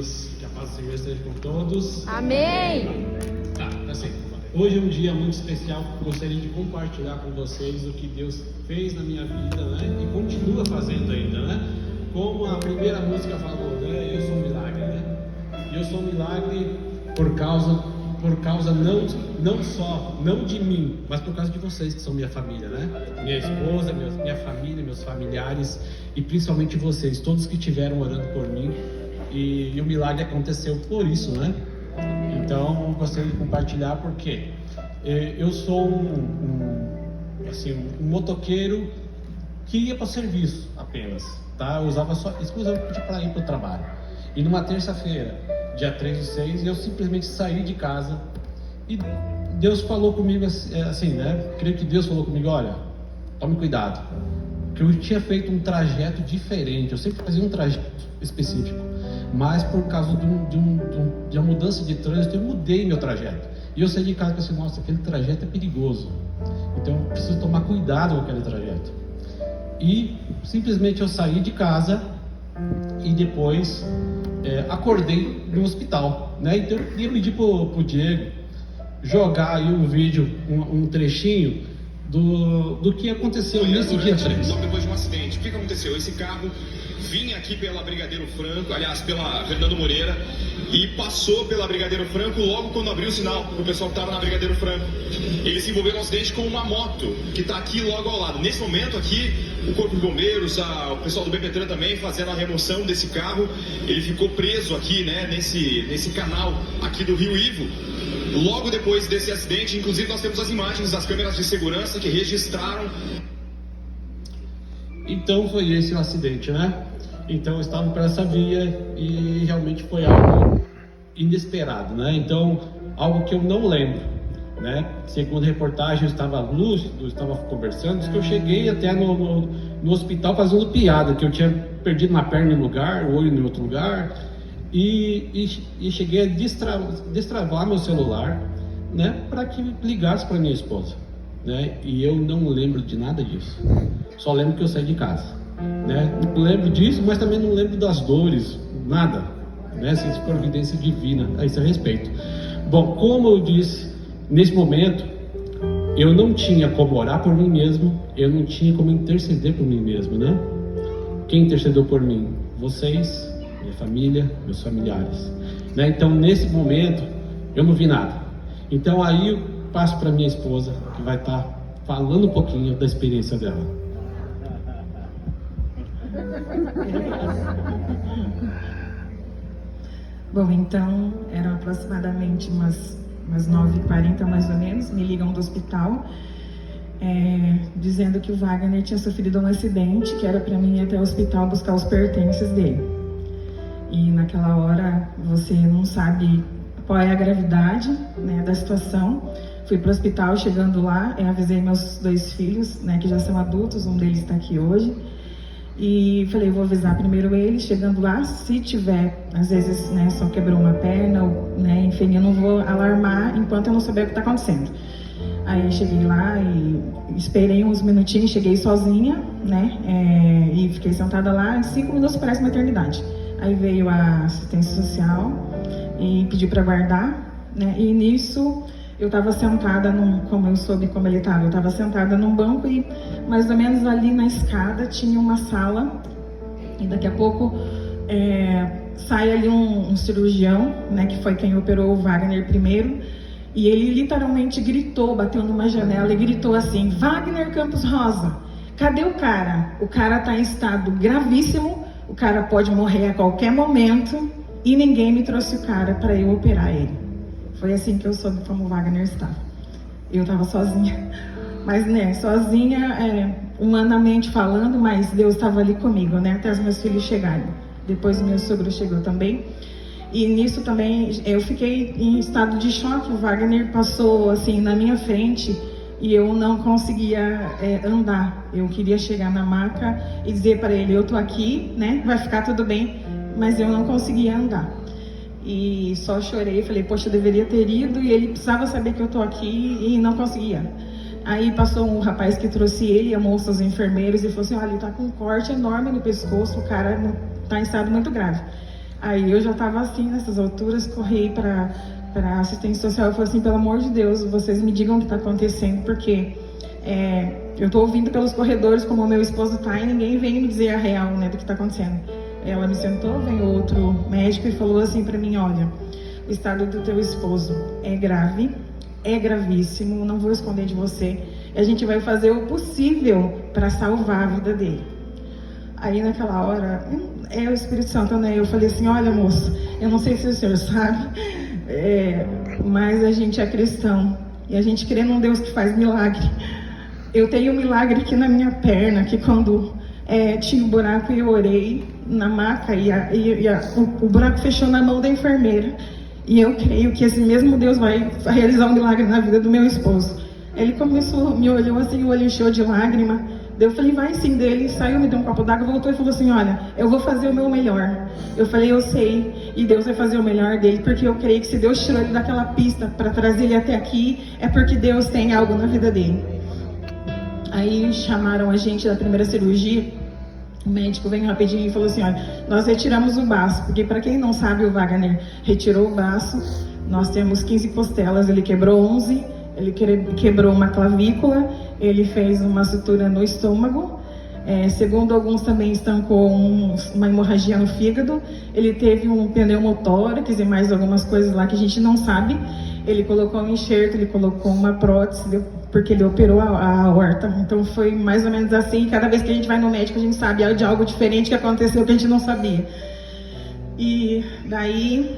queridos, que a paz do Senhor esteja com todos. Amém! Tá assim. Hoje é um dia muito especial, gostaria de compartilhar com vocês o que Deus fez na minha vida, né? E continua fazendo ainda, né? Como a primeira música falou, né? Eu sou um milagre, né? E eu sou um milagre por causa não de mim, mas por causa de vocês que são minha família, né? Minha esposa, minha família, meus familiares e principalmente vocês, todos que estiveram orando por mim e o milagre aconteceu por isso, né? Então gostaria de compartilhar porque eu sou um motoqueiro que ia para o serviço apenas, tá? Eu usava só exclusivamente para ir para o trabalho. E numa terça-feira, dia 3/6, eu simplesmente saí de casa e Deus falou comigo assim, né? Creio que Deus falou comigo, olha, tome cuidado, porque eu tinha feito um trajeto diferente. Eu sempre fazia um trajeto específico, mas por causa de uma mudança de trânsito, eu mudei meu trajeto. E eu saí de casa e pensei, nossa, aquele trajeto é perigoso, então eu preciso tomar cuidado com aquele trajeto. E simplesmente eu saí de casa e depois acordei no hospital, né? Então eu queria pedir pro Diego jogar aí um vídeo, um trechinho do que aconteceu nesse dia 3. Logo depois de um acidente, o que aconteceu? Esse carro vinha aqui pela Brigadeiro Franco, aliás, pela Fernando Moreira, e passou pela Brigadeiro Franco logo quando abriu o sinal para o pessoal que estava na Brigadeiro Franco. Ele se envolveu num acidente com uma moto que está aqui logo ao lado. Nesse momento aqui, o Corpo de Bombeiros, o pessoal do BPTran também fazendo a remoção desse carro. Ele ficou preso aqui, né, nesse canal aqui do Rio Ivo. Logo depois desse acidente, inclusive nós temos as imagens das câmeras de segurança que registraram. Então foi esse o acidente, né? Então eu estava por essa via e realmente foi algo inesperado, né? Então, algo que eu não lembro, né? Segundo a reportagem, eu estava lúcido, eu estava conversando, disse que eu cheguei até no hospital fazendo piada, que eu tinha perdido uma perna em um lugar, o olho em outro lugar, e cheguei a destravar meu celular, né? Para que ligasse para minha esposa, né? E eu não lembro de nada disso, só lembro que eu saí de casa. Né? Não lembro disso, mas também não lembro das dores, nada, né? Sem providência divina a esse respeito. Bom, como eu disse, nesse momento eu não tinha como orar por mim mesmo, eu não tinha como interceder por mim mesmo, né? Quem intercedeu por mim? Vocês, minha família, meus familiares, né? Então nesse momento eu não vi nada. Então aí eu passo para minha esposa, que vai estar falando um pouquinho da experiência dela. Bom, então eram aproximadamente umas 9h40 mais ou menos, me ligam do hospital dizendo que o Wagner tinha sofrido um acidente, que era para mim ir até o hospital buscar os pertences dele. E naquela hora você não sabe qual é a gravidade, né, da situação. Fui para o hospital, chegando lá, avisei meus 2 filhos, né, que já são adultos, um deles está aqui hoje. E falei, vou avisar primeiro ele, chegando lá, se tiver, às vezes, né, só quebrou uma perna, ou, né, enfim, eu não vou alarmar enquanto eu não souber o que está acontecendo. Aí cheguei lá e esperei uns minutinhos, cheguei sozinha, né, e fiquei sentada lá, 5 minutos parece uma eternidade. Aí veio a assistência social e pediu para guardar, né, e nisso eu estava sentada como eu soube como ele estava, eu estava sentada num banco e mais ou menos ali na escada tinha uma sala e daqui a pouco sai ali um cirurgião, né, que foi quem operou o Wagner primeiro, e ele literalmente gritou, bateu numa janela e gritou assim, Wagner Campos Rosa, cadê o cara? O cara está em estado gravíssimo, o cara pode morrer a qualquer momento e ninguém me trouxe o cara para eu operar ele. Foi assim que eu soube como o Wagner estava. Eu estava sozinha, mas né, sozinha, humanamente falando, mas Deus estava ali comigo, né, até os meus filhos chegarem. Depois o meu sogro chegou também. E nisso também eu fiquei em estado de choque. O Wagner passou assim na minha frente e eu não conseguia andar. Eu queria chegar na maca e dizer para ele, eu tô aqui, né, vai ficar tudo bem, mas eu não conseguia andar. E só chorei, falei, poxa, eu deveria ter ido, e ele precisava saber que eu tô aqui e não conseguia. Aí passou um rapaz que trouxe ele, a moça, os enfermeiros, e falou assim, olha, ele tá com um corte enorme no pescoço, o cara tá em estado muito grave. Aí eu já estava assim, nessas alturas, corri para a assistência social e falei assim, pelo amor de Deus, vocês me digam o que está acontecendo, porque eu estou ouvindo pelos corredores como o meu esposo está e ninguém vem me dizer a real, né, do que está acontecendo. Ela me sentou, veio outro médico e falou assim para mim, olha, o estado do teu esposo é grave, é gravíssimo, não vou esconder de você, e a gente vai fazer o possível para salvar a vida dele. Aí naquela hora, é o Espírito Santo, né? Eu falei assim, olha moço, eu não sei se o senhor sabe, mas a gente é cristão e a gente crê num Deus que faz milagre. Eu tenho um milagre aqui na minha perna, que quando tinha um buraco e eu orei na maca e o buraco fechou na mão da enfermeira. E eu creio que esse mesmo Deus vai realizar um milagre na vida do meu esposo. Ele começou, me olhou assim, o olho encheu de lágrima. Eu falei, vai sim, dele, saiu, me deu um copo d'água, voltou e falou assim, olha, eu vou fazer o meu melhor. Eu falei, eu sei, e Deus vai fazer o melhor dele, porque eu creio que se Deus tirou ele daquela pista para trazer ele até aqui, é porque Deus tem algo na vida dele. Aí chamaram a gente da primeira cirurgia, o médico veio rapidinho e falou assim, olha, nós retiramos o baço, porque para quem não sabe, o Wagner retirou o baço, nós temos 15 costelas, ele quebrou 11, ele quebrou uma clavícula, ele fez uma sutura no estômago, segundo alguns também estancou uma hemorragia no fígado, ele teve um pneumotórax e mais algumas coisas lá que a gente não sabe, ele colocou um enxerto, ele colocou uma prótese, porque ele operou a aorta, então foi mais ou menos assim, cada vez que a gente vai no médico a gente sabe de algo diferente que aconteceu que a gente não sabia. E daí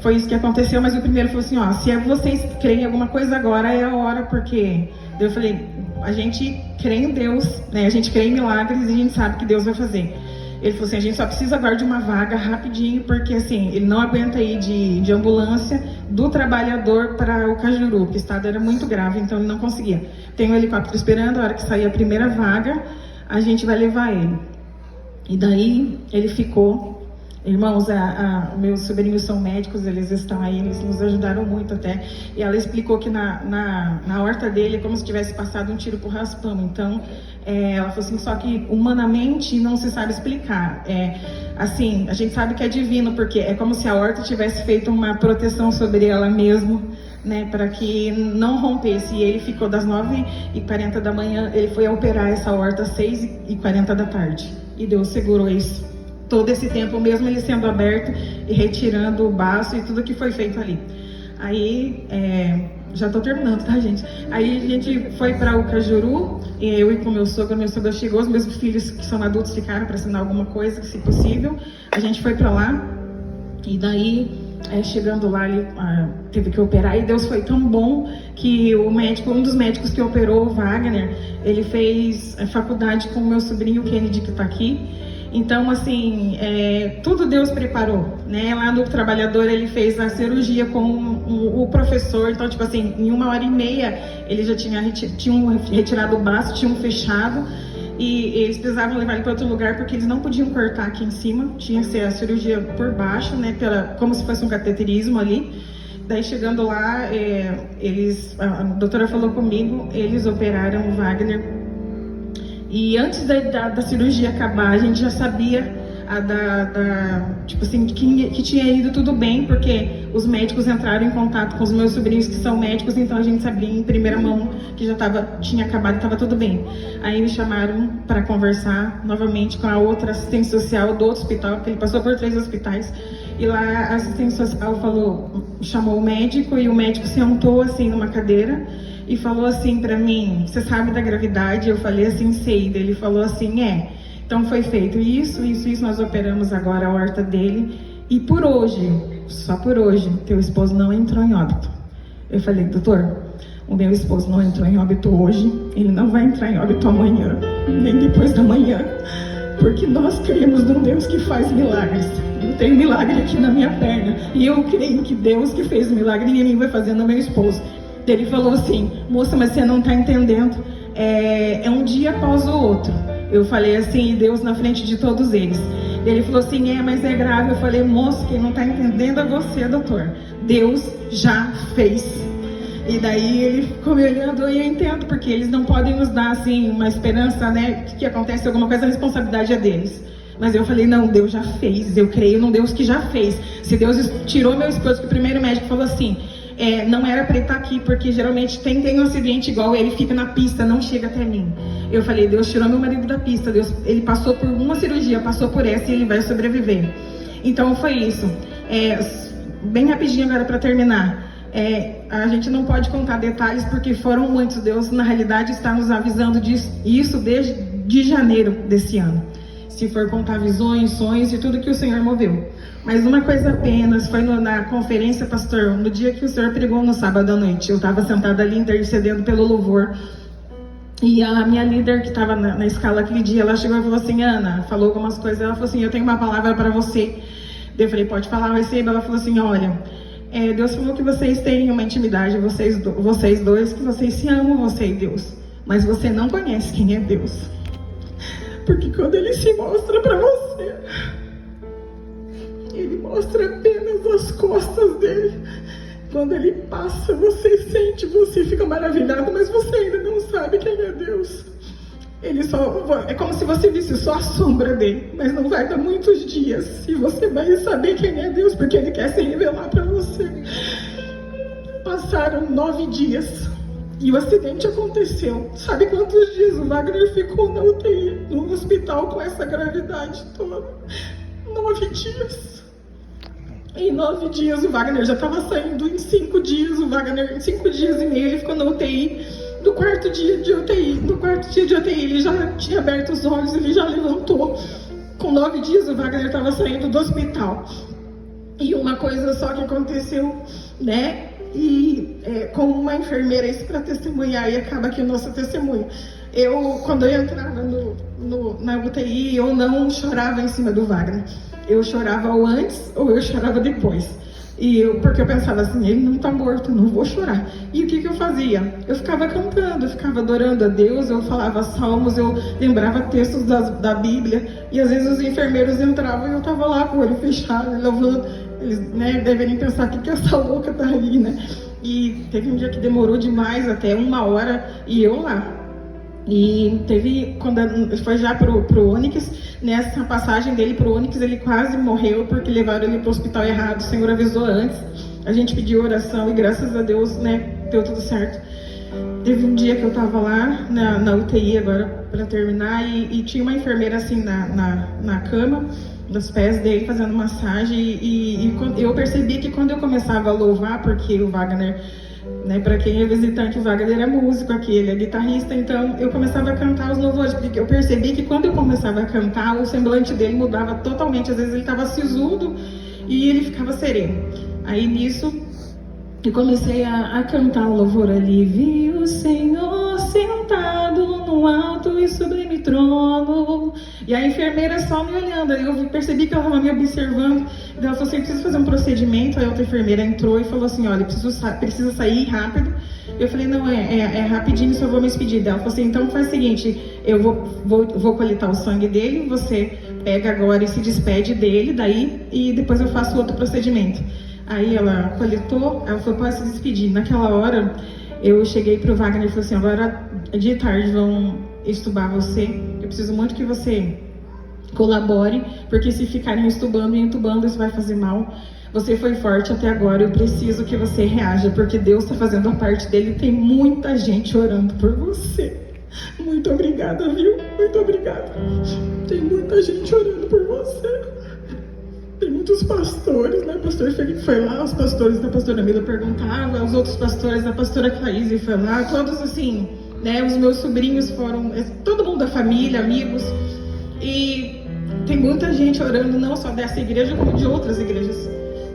foi isso que aconteceu, mas o primeiro falou assim, ó, se vocês creem em alguma coisa agora é a hora, porque eu falei, a gente crê em Deus, né? A gente crê em milagres e a gente sabe que Deus vai fazer. Ele falou assim, a gente só precisa agora de uma vaga rapidinho, porque assim, ele não aguenta ir de ambulância do trabalhador para o Cajuru, porque o estado era muito grave, então ele não conseguia. Tem um helicóptero esperando, a hora que sair a primeira vaga, a gente vai levar ele. E daí ele ficou. Irmãos, meus sobrinhos são médicos, eles estão aí, eles nos ajudaram muito até. E ela explicou que na horta dele é como se tivesse passado um tiro por raspão. Então, ela falou assim, só que humanamente não se sabe explicar. Assim, a gente sabe que é divino, porque é como se a horta tivesse feito uma proteção sobre ela mesmo, né, para que não rompesse. E ele ficou das 9h40 da manhã, ele foi a operar essa horta às 6h40 da tarde. E Deus segurou isso. Todo esse tempo, mesmo ele sendo aberto e retirando o baço e tudo que foi feito ali. Aí, já estou terminando, tá, gente? Aí a gente foi para o Cajuru, eu e com meu sogro chegou, os meus filhos que são adultos ficaram para assinar alguma coisa, se possível. A gente foi para lá e daí, chegando lá, ele teve que operar e Deus foi tão bom que o médico, um dos médicos que operou, o Wagner, ele fez faculdade com o meu sobrinho Kennedy, que está aqui. Então, assim, tudo Deus preparou, né? Lá no Trabalhador ele fez a cirurgia com o professor, então, tipo assim, em 1h30 ele já tinham retirado o baço, tinham fechado e eles precisavam levar ele para outro lugar porque eles não podiam cortar aqui em cima, tinha que ser a cirurgia por baixo, né? Como se fosse um cateterismo ali. Daí, chegando lá, a doutora falou comigo, eles operaram o Wagner. E antes da cirurgia acabar, a gente já sabia tipo assim, que tinha ido tudo bem, porque os médicos entraram em contato com os meus sobrinhos que são médicos, então a gente sabia em primeira mão que já tinha acabado e estava tudo bem. Aí me chamaram para conversar novamente com a outra assistente social do outro hospital, porque ele passou por 3 hospitais, e lá a assistente social chamou o médico, e o médico sentou assim numa cadeira, e falou assim para mim, você sabe da gravidade? Eu falei assim, sei. Ele falou assim, então foi feito isso, nós operamos agora a horta dele, e por hoje, só por hoje, teu esposo não entrou em óbito. Eu falei, doutor, o meu esposo não entrou em óbito hoje, ele não vai entrar em óbito amanhã, nem depois da manhã, porque nós cremos num Deus que faz milagres. Eu tenho milagre aqui na minha perna, e eu creio que Deus que fez o milagre em mim vai fazer no meu esposo. Ele falou assim, moça, mas você não está entendendo, é um dia após o outro. Eu falei assim, Deus na frente de todos eles. Ele falou assim, mas é grave. Eu falei, moço, quem não está entendendo é você, doutor. Deus já fez. E daí ele ficou me olhando, e eu entendo, porque eles não podem nos dar assim uma esperança, né, que acontece alguma coisa, a responsabilidade é deles. Mas eu falei, não, Deus já fez, eu creio num Deus que já fez. Se Deus tirou meu esposo, que o primeiro médico falou assim, não era para ele estar aqui, porque geralmente tem um acidente igual, ele fica na pista, não chega até mim. Eu falei, Deus tirou meu marido da pista, Deus, ele passou por uma cirurgia, passou por essa e ele vai sobreviver. Então foi isso. Bem rapidinho agora para terminar. A gente não pode contar detalhes porque foram muitos. Deus, na realidade, está nos avisando disso desde janeiro desse ano. Se for contar visões, sonhos e tudo que o Senhor moveu. Mas uma coisa apenas, foi na conferência, pastor, no dia que o Senhor pregou no sábado à noite. Eu estava sentada ali intercedendo pelo louvor. E a minha líder que estava na escala aquele dia, ela chegou e falou assim, Ana, falou algumas coisas, ela falou assim, eu tenho uma palavra para você. Eu falei, pode falar, receba. Ela falou assim, olha, Deus falou que vocês têm uma intimidade, vocês dois, que vocês se amam, você e Deus. Mas você não conhece quem é Deus. Porque quando Ele se mostra para você, Ele mostra apenas as costas dele. Quando Ele passa, você sente, você fica maravilhado, mas você ainda não sabe quem é Deus. É como se você visse só a sombra dele, mas não vai dar muitos dias e você vai saber quem é Deus, porque Ele quer se revelar para você. Passaram 9 dias e o acidente aconteceu. Sabe quantos dias o Wagner ficou na UTI, no hospital, com essa gravidade toda? 9 dias. Em 9 dias o Wagner já estava saindo. Em 5 dias, em 5 dias e meio ele ficou na UTI. No quarto dia de UTI, ele já tinha aberto os olhos, ele já levantou. Com 9 dias o Wagner estava saindo do hospital. E uma coisa só que aconteceu, né? E com uma enfermeira, isso para testemunhar, e acaba aqui o nosso testemunho. Quando eu entrava na UTI, eu não chorava em cima do Wagner. Eu chorava ou antes ou eu chorava depois. Porque eu pensava assim, ele não está morto, eu não vou chorar. E o que eu fazia? Eu ficava cantando, eu ficava adorando a Deus, eu falava salmos, eu lembrava textos da Bíblia. E às vezes os enfermeiros entravam e eu estava lá com o olho fechado, louvando. Eles deveriam pensar que essa louca está ali, né? E teve um dia que demorou demais, até 1 hora, e eu lá. E quando foi já pro Onyx, nessa passagem dele pro Onyx, ele quase morreu porque levaram ele pro hospital errado. O Senhor avisou antes, a gente pediu oração e graças a Deus, deu tudo certo. Teve um dia que eu tava lá na UTI agora, para terminar, e tinha uma enfermeira assim na cama, nos pés dele, fazendo massagem, e eu percebi que quando eu começava a louvar, porque o Wagner, para quem é visitante, o Wagner é músico aqui, ele é guitarrista, então eu começava a cantar os louvores, porque eu percebi que quando eu começava a cantar, o semblante dele mudava totalmente. Às vezes ele estava sisudo e ele ficava sereno. Aí nisso eu comecei a cantar o louvor ali. Vi o Senhor sentado no alto e sublime trono. E a enfermeira só me olhando. Aí eu percebi que ela estava me observando. Então ela falou assim, preciso fazer um procedimento. Aí a outra enfermeira entrou e falou assim, olha, precisa sair rápido. Eu falei, não, é rapidinho, só vou me despedir dela. Ela falou assim, então faz o seguinte, eu vou coletar o sangue dele, você pega agora e se despede dele, daí, e depois eu faço outro procedimento. Aí ela coletou, ela falou, pode se despedir. Naquela hora, eu cheguei pro Wagner e falei assim, agora de tarde vão estubar você, eu preciso muito que você colabore, porque se ficarem estubando e entubando, isso vai fazer mal. Você foi forte até agora, eu preciso que você reaja, porque Deus está fazendo a parte dele, tem muita gente orando por você. Muito obrigada, viu? Muito obrigada. Tem muita gente orando por você. Tem muitos pastores, né? O pastor Felipe foi lá, os pastores da pastora Mila perguntavam, os outros pastores da pastora Claíse foi lá, todos assim, os meus sobrinhos foram, todo mundo da família, amigos, e tem muita gente orando, não só dessa igreja, como de outras igrejas.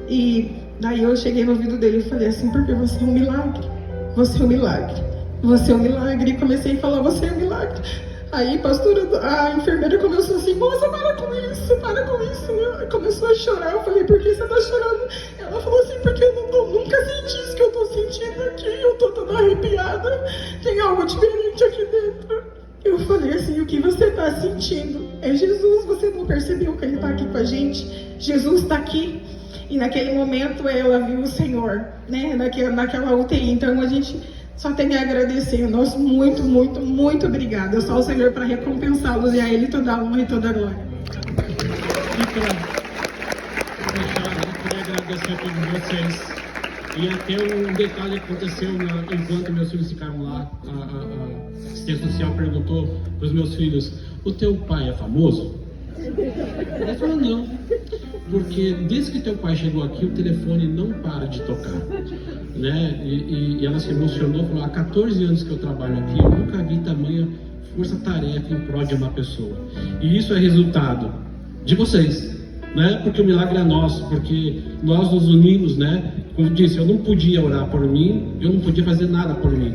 E daí eu cheguei no ouvido dele e falei assim, porque você é um milagre, você é um milagre, você é um milagre, e comecei a falar, você é um milagre. Aí a enfermeira começou assim, moça, para com isso, né? Começou a chorar, eu falei, por que você tá chorando? Ela falou assim, porque eu nunca senti isso que eu tô sentindo aqui, eu tô toda arrepiada, tem algo diferente aqui dentro. Eu falei assim, o que você tá sentindo é Jesus, você não percebeu que ele tá aqui com a gente? Jesus tá aqui. E naquele momento ela viu o Senhor, naquela UTI, então a gente só tem a agradecer. Nosso muito, muito, muito obrigada. Só o Senhor para recompensá-los e a Ele toda a honra e toda a glória. eu queria agradecer a todos vocês. E até um detalhe aconteceu enquanto meus filhos ficaram lá. A assistência social perguntou para os meus filhos: o teu pai é famoso? Ele falou: não, porque desde que teu pai chegou aqui o telefone não para de tocar, né? E ela se emocionou, falou: há 14 anos que eu trabalho aqui, eu nunca vi tamanha força-tarefa em prol de uma pessoa. E isso é resultado de vocês, né? Porque o milagre é nosso, porque nós nos unimos, né? Como eu disse, eu não podia orar por mim, eu não podia fazer nada por mim.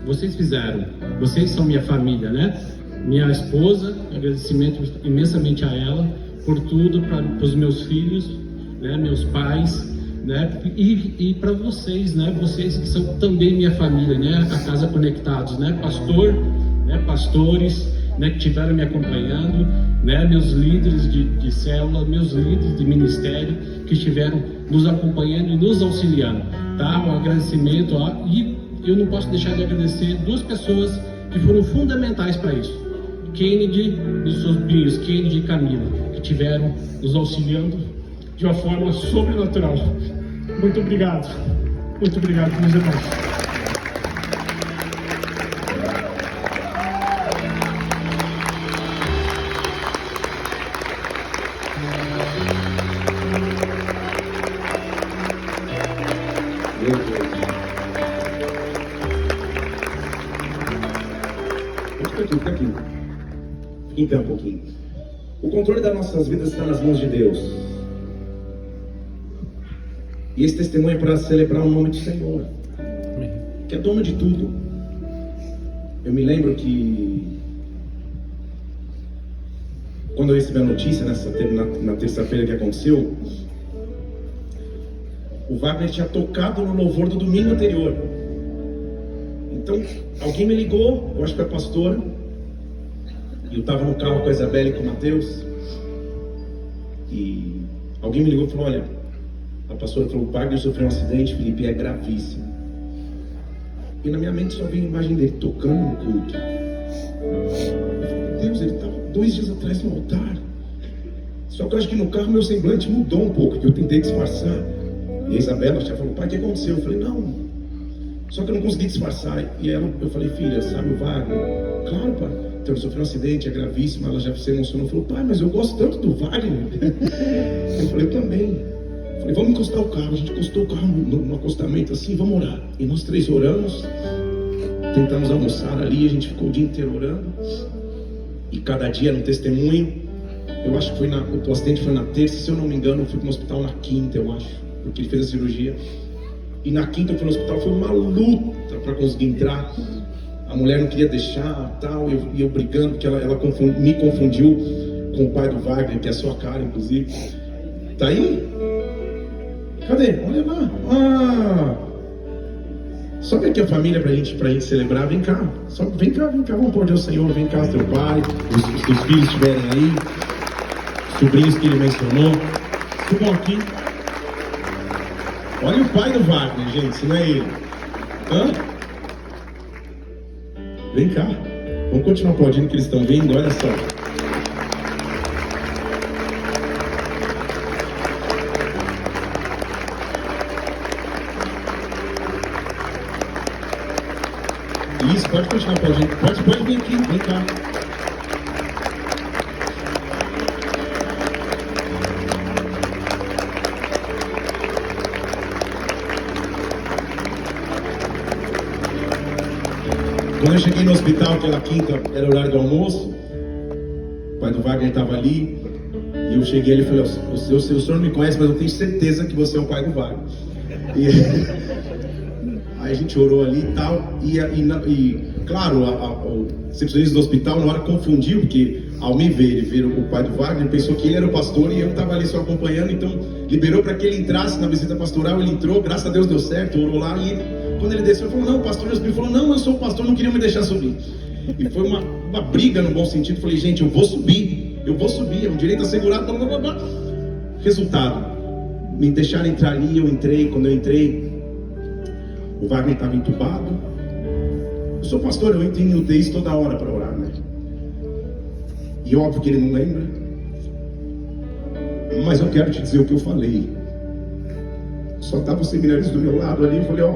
Vocês fizeram, vocês são minha família, né? Minha esposa, agradecimento imensamente a ela por tudo, para os meus filhos, né? Meus pais, né? E para vocês, né? Vocês que são também minha família, né? A Casa Conectados, né? Pastor, né? Pastores, né? Que estiveram me acompanhando, né? Meus líderes de célula, meus líderes de ministério que estiveram nos acompanhando e nos auxiliando, tá? Um agradecimento, ó, e eu não posso deixar de agradecer duas pessoas que foram fundamentais para isso: Kennedy e Sobrinhos, Kennedy e Camila, que estiveram nos auxiliando de uma forma sobrenatural. Muito obrigado, meus irmãos. Fica aqui. Fica em pé um pouquinho. O controle das nossas vidas está nas mãos de Deus. E esse testemunho é para celebrar o nome do Senhor, que é dono de tudo. Eu me lembro que quando eu recebi a notícia na terça-feira que aconteceu, o Wagner tinha tocado no louvor do domingo anterior. Então, alguém me ligou, eu acho que é a pastora, e eu estava no carro com a Isabela e com o Matheus, e alguém me ligou e falou: olha, a pastora falou, o Wagner sofreu um acidente, Felipe, é gravíssimo. E na minha mente só veio a imagem dele tocando no culto. Deus, ele estava 2 dias atrás no altar. Só que eu acho que no carro meu semblante mudou um pouco, que eu tentei disfarçar. E a Isabela já falou: pai, o que aconteceu? Eu falei: não, só que eu não consegui disfarçar. E eu falei: filha, sabe o Wagner? Claro, pai. Então ele sofreu um acidente, é gravíssimo. Ela já se emocionou, falou: pai, mas eu gosto tanto do Wagner. Eu falei: eu também. Eu falei: vamos encostar o carro. A gente encostou o carro no acostamento assim, vamos orar. E nós 3 oramos, tentamos almoçar ali, a gente ficou o dia inteiro orando. E cada dia no testemunho, eu acho que o acidente foi na terça, se eu não me engano, eu fui para o hospital na quinta, eu acho, porque ele fez a cirurgia. E na quinta eu fui no hospital, foi uma luta para conseguir entrar. A mulher não queria deixar, tal, e eu brigando, porque ela me confundiu com o pai do Wagner, que é a sua cara, inclusive. Tá aí? Cadê? Olha lá. Ah! Sobe aqui a família pra gente celebrar. Vem cá. Vem cá. Vamos pôr Deus Senhor. Vem cá, teu pai. Os teus filhos estiverem aí. Os sobrinhos que ele mencionou. Subam aqui. Olha o pai do Wagner, gente, se não é ele. Hã? Vem cá. Vamos continuar aplaudindo que eles estão vindo, olha só. Isso, pode continuar aplaudindo. Pode vir aqui, vem cá. Quando eu cheguei no hospital aquela quinta, era o horário do almoço, o pai do Wagner estava ali, e eu cheguei ali e falei: o senhor não me conhece, mas eu tenho certeza que você é o pai do Wagner. E aí a gente orou ali e tal, e claro, o recepcionista do hospital na hora confundiu, porque ao me ver, ele ver o pai do Wagner, pensou que ele era o pastor e eu estava ali só acompanhando, então liberou para que ele entrasse na visita pastoral. Ele entrou, graças a Deus deu certo, orou lá, e quando ele desceu, ele falou: não, o pastor Espírito falou: não, eu sou o pastor, não queriam me deixar subir. E foi uma briga no bom sentido. Falei: gente, eu vou subir, é um direito assegurado, blá, blá, blá. Resultado, me deixaram entrar ali, eu entrei. Quando eu entrei, o Wagner estava entubado. Eu sou pastor, eu entro em UTIs toda hora para orar, né? E óbvio que ele não lembra. Mas eu quero te dizer o que eu falei. Só estava o seminarista do meu lado ali. Eu falei, ó,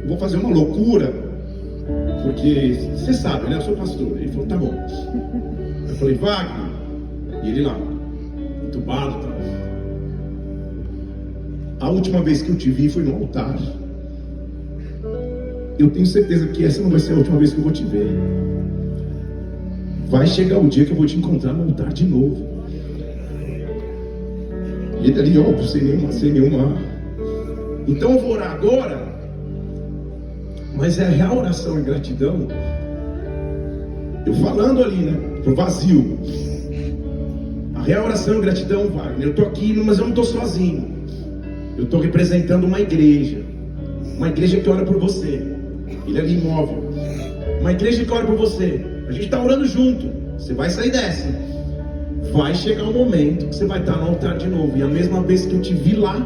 eu vou fazer uma loucura, porque você sabe, né? Eu sou pastor. Ele falou, tá bom. Eu falei, Wagner. E ele lá, entubado, tá? A última vez que eu te vi foi no altar. Eu tenho certeza que essa não vai ser a última vez que eu vou te ver. Vai chegar o dia que eu vou te encontrar no altar de novo. E ele ali, ó, sem nenhuma. Então eu vou orar agora. Mas é a real oração em gratidão. Eu falando ali, né? Pro vazio. A real oração em gratidão, Wagner. Eu tô aqui, mas eu não tô sozinho. Eu tô representando uma igreja. Uma igreja que ora por você. Ele ali imóvel. Uma igreja que ora por você. A gente tá orando junto. Você vai sair dessa. Vai chegar um momento que você vai estar no altar de novo. E a mesma vez que eu te vi lá,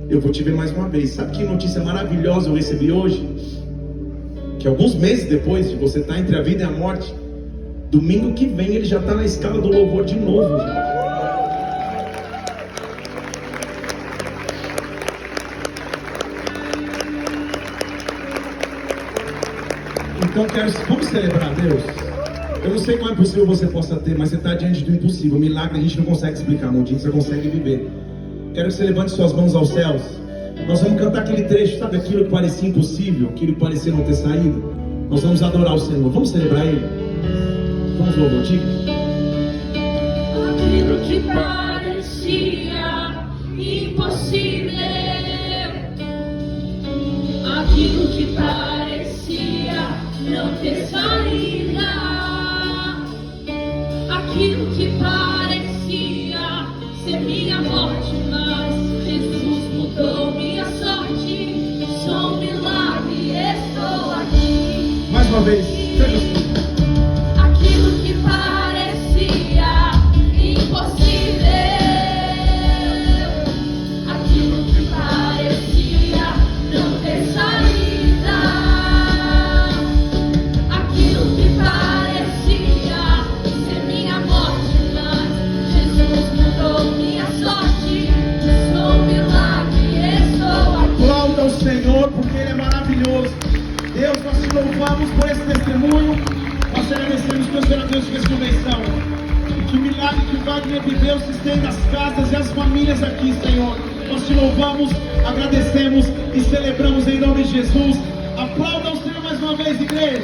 eu vou te ver mais uma vez. Sabe que notícia maravilhosa eu recebi hoje? Que alguns meses depois de você estar entre a vida e a morte, domingo que vem ele já está na escala do louvor de novo, gente. Então vamos celebrar Deus. Eu não sei qual é possível você possa ter, mas você está diante do impossível. O milagre a gente não consegue explicar, mundinho, você consegue viver. Quero que você levante suas mãos aos céus. Nós vamos cantar aquele trecho, sabe aquilo que parecia impossível, aquilo que parecia não ter saído? Nós vamos adorar o Senhor, vamos celebrar Ele. Vamos louvar, diga. Aquilo que parecia impossível, aquilo que parecia não ter saída, aquilo que parecia ser minha morte, mas Jesus mudou minha sorte. Sou um milagre, estou aqui. Mais uma vez, seja Aquilo que parecia impossível, aquilo que parecia não ter saída, aquilo que parecia ser minha morte, mas Jesus mudou minha sorte. Sou um milagre, estou aqui. Aplauda o Senhor porque Ele é maravilhoso. Deus, nós te louvamos por esse testemunho. Nós agradecemos pelos vereadores de ressurreição. Que o milagre que o Wagner viveu se estenda às casas e às famílias aqui, Senhor. Nós te louvamos, agradecemos e celebramos em nome de Jesus. Aplauda o Senhor mais uma vez, igreja.